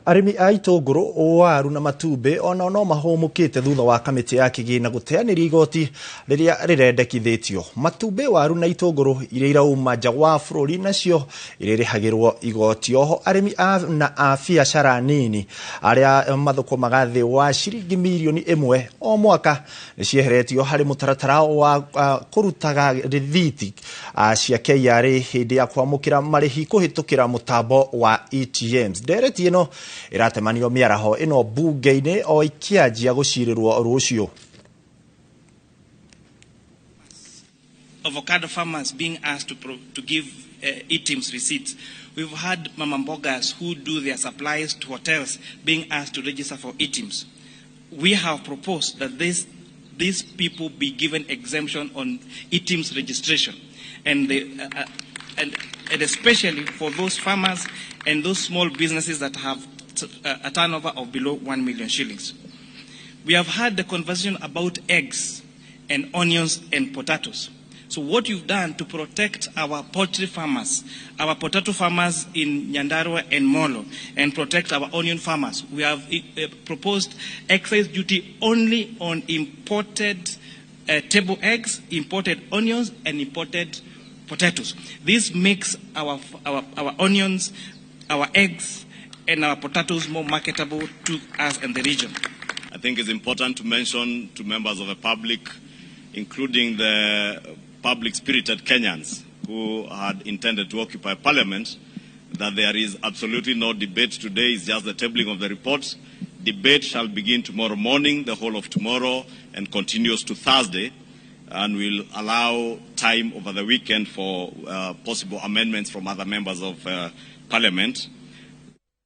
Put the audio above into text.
Arĩmi a itũngũrũ, waru na matumbĩ ona no mahũmũkĩte thutha wa kamĩtĩ ya kĩgĩna gũteanĩria igoti rĩrĩa rĩrendekithĩtio. Matumbĩ, waru na itũngũrũ iria irauma nja wa bũrũri nacio ĩrĩrĩhagĩrwo igoti. Oho arĩmi a biacara nini arĩa mathũkũmaga thĩ wa ciringi mirioni 1 o mwaka nĩcieheretio harĩ mũtaratara wa kũrutaga rĩthiti cia KRA hĩndĩ ya kwamũkĩra marĩhi kũhĩtũkĩra mũtambo wa ATMs. Ndereti ĩno ĩratemanio mĩaraho ĩno bunge-inĩ o ikĩanjia gũcirĩrwo rũciũ. Avocado farmers being asked to give ATMs receipts. We've had mama mbogas who do their supplies to hotels being asked to register for ATMs. We have proposed that these people be given exemption on ATMs registration, and especially for those farmers and those small businesses that have a turnover of below 1 million shillings. We have had the conversation about eggs and onions and potatoes. So what you've done to protect our poultry farmers, our potato farmers in Nyandarua and Molo, and protect our onion farmers, we have proposed excise duty only on imported table eggs, imported onions, and imported potatoes. This makes our onions, our eggs, and our potatoes more marketable to us and the region. I think it's important to mention to members of the public, including the public-spirited Kenyans who had intended to occupy Parliament, that there is absolutely no debate today. It's just the tabling of the report. Debate shall begin tomorrow morning, the whole of tomorrow, and continues to Thursday, and will allow time over the weekend for possible amendments from other members of Parliament.